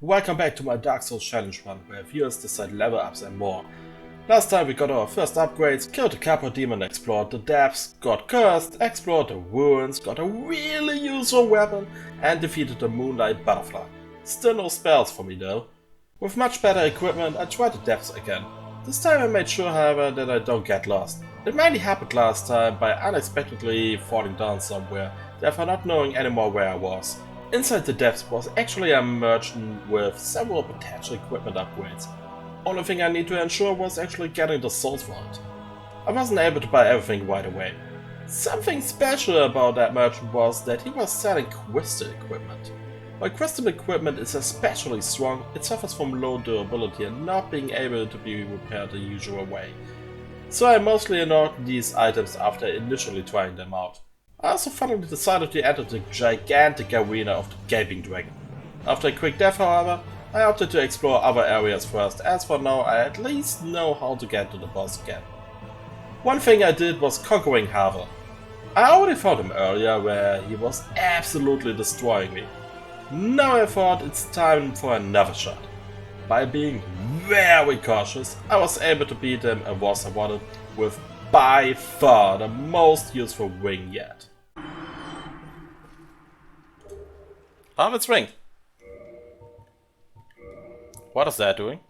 Welcome back to my Dark Souls challenge run, where viewers decide level ups and more. Last time we got our first upgrades, killed the Capo Demon, explored the depths, got cursed, explored the ruins, got a really useful weapon, and defeated the Moonlight Butterfly. Still no spells for me though. With much better equipment, I tried the depths again. This time I made sure, however, that I don't get lost. It mainly happened last time by unexpectedly falling down somewhere, therefore not knowing anymore where I was. Inside the depths was actually a merchant with several potential equipment upgrades. Only thing I need to ensure was actually getting the souls for it. I wasn't able to buy everything right away. Something special about that merchant was that he was selling crystal equipment. While crystal equipment is especially strong, it suffers from low durability and not being able to be repaired the usual way. So I mostly ignored these items after initially trying them out. I also finally decided to enter the gigantic arena of the Gaping Dragon. After a quick death, however, I opted to explore other areas first, as for now I at least know how to get to the boss again. One thing I did was conquering Havel. I already fought him earlier, where he was absolutely destroying me. Now I thought it's time for another shot. By being very cautious, I was able to beat him and was awarded with by far the most useful ring yet. Oh, it's ring. What is that doing?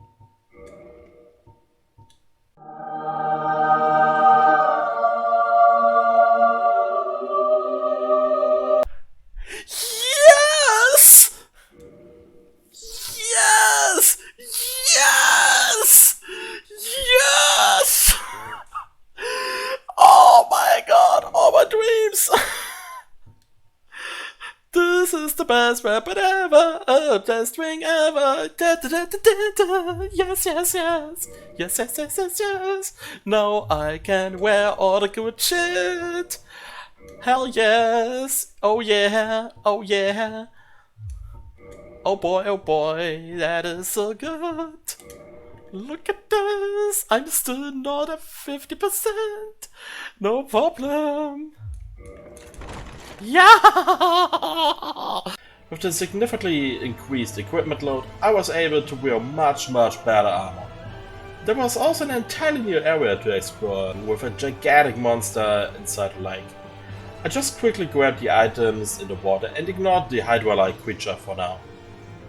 Yes! Yes! Yes! Yes! Oh my god, all my dreams! This is the best weapon ever, best ring ever. Da, da, da, da, da, da. Yes, yes, yes. Yes, yes, yes, yes, yes. Now I can wear all the good shit. Hell yes. Oh yeah, oh yeah. Oh boy, that is so good. Look at this, I'm still not at 50%. No problem. Yeah! With the significantly increased equipment load, I was able to wear much better armor. There was also an entirely new area to explore, with a gigantic monster inside the lake. I just quickly grabbed the items in the water and ignored the Hydra-like creature for now.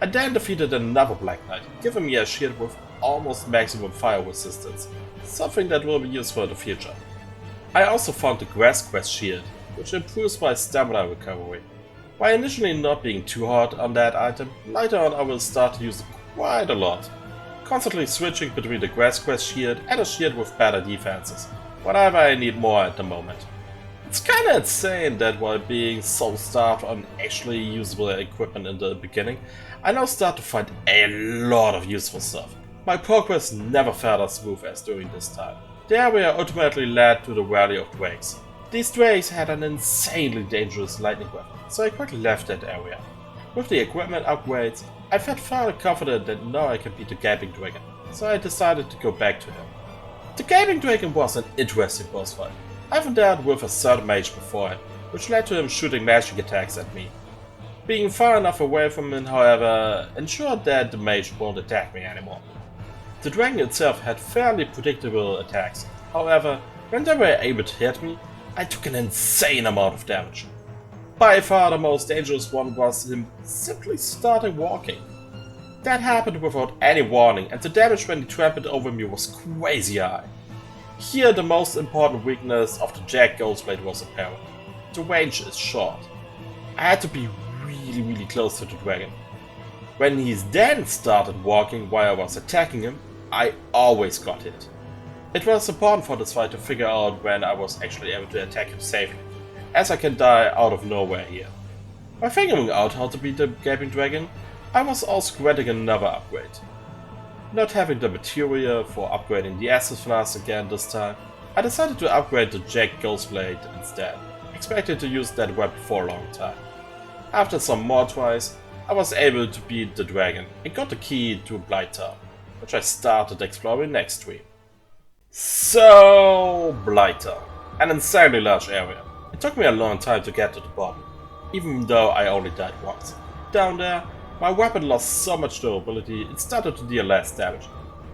I then defeated another Black Knight, giving me a shield with almost maximum fire resistance, something that will be useful in the future. I also found the Grass Quest shield, which improves my stamina recovery. While initially not being too hard on that item, later on I will start to use it quite a lot, constantly switching between the Grass Quest shield and a shield with better defenses, whatever I need more at the moment. It's kinda insane that while being so starved on actually usable equipment in the beginning, I now start to find a lot of useful stuff. My progress never felt as smooth as during this time. The area ultimately led to the Valley of Drakes. These drakes had an insanely dangerous lightning weapon, so I quickly left that area. With the equipment upgrades, I felt fairly confident that now I can beat the Gaping Dragon, so I decided to go back to him. The Gaping Dragon was an interesting boss fight. I haven't dealt with a certain mage before him, which led to him shooting magic attacks at me. Being far enough away from him, however, ensured that the mage won't attack me anymore. The dragon itself had fairly predictable attacks, however, when they were able to hit me, I took an insane amount of damage. By far the most dangerous one was him simply starting walking. That happened without any warning, and the damage when he trampled over me was crazy high. Here the most important weakness of the Jack Ghostblade was apparent. The range is short. I had to be really close to the dragon. When he then started walking while I was attacking him, I always got hit. It was important for this fight to figure out when I was actually able to attack him safely, as I can die out of nowhere here. By figuring out how to beat the Gaping Dragon, I was also granting another upgrade. Not having the material for upgrading the Acid Flask again this time, I decided to upgrade the Jack Ghostblade instead, expecting to use that weapon for a long time. After some more tries, I was able to beat the dragon and got the key to Blighttown, which I started exploring next stream. So, Blighttown, an insanely large area. It took me a long time to get to the bottom, even though I only died once. Down there, My weapon lost so much durability it started to deal less damage.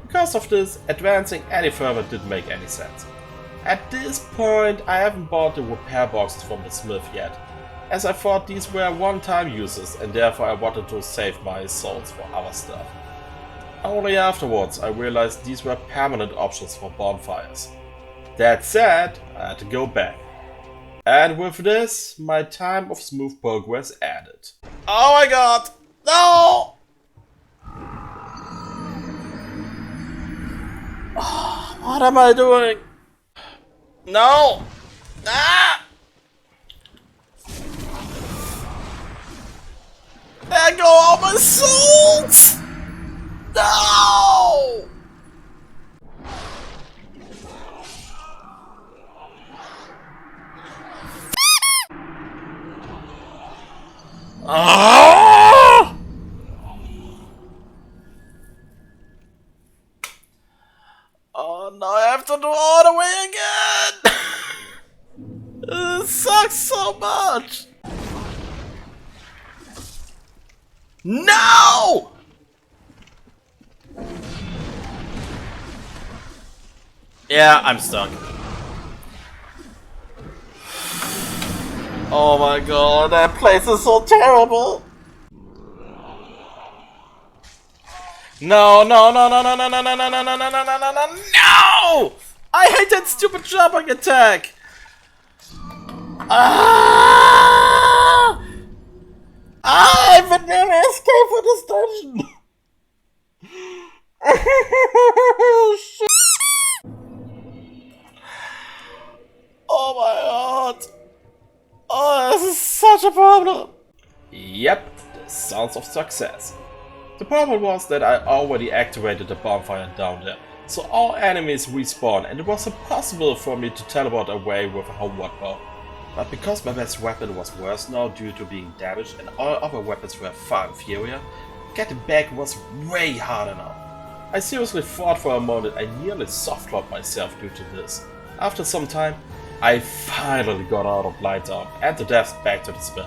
Because of this, advancing any further didn't make any sense. At this point, I haven't bought the repair boxes from the smith yet, as I thought these were one-time uses and therefore I wanted to save my souls for other stuff. Only afterwards I realized these were permanent options for bonfires. That said, I had to go back. And with this, my time of smooth progress ended. Oh my god! No! Oh, what am I doing? No! Ah! There go all my souls! No! Ah! Oh, now I have to do all the way again! This sucks so much! No! Yeah, I'm stuck. Oh my god, that place is so terrible! No, no, no, no, no, no, no, no, no, no, no, no, no, no, no, no, no! I hate that stupid jumping attack! Ah! I would never escape from this dungeon! Shit. Oh my god! Oh, this is such a problem! Yep, the sounds of success. The problem was that I already activated the bonfire down there, so all enemies respawn and it was impossible for me to teleport away with a homeward bow. But because my best weapon was worse now due to being damaged and all other weapons were far inferior, getting back was way harder now. I seriously thought for a moment I nearly soft-locked myself due to this. After some time, I finally got out of Blighttown and the devs back to the smith.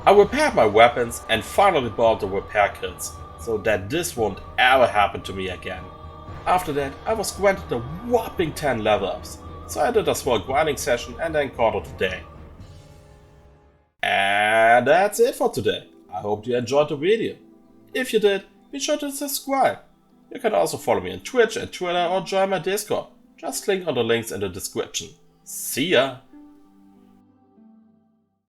I repaired my weapons and finally bought the repair kits, so that this won't ever happen to me again. After that, I was granted a whopping 10 level ups, so I did a small grinding session and then called it a day. And that's it for today. I hope you enjoyed the video. If you did, be sure to subscribe. You can also follow me on Twitch and Twitter or join my Discord. Just click on the links in the description. See ya!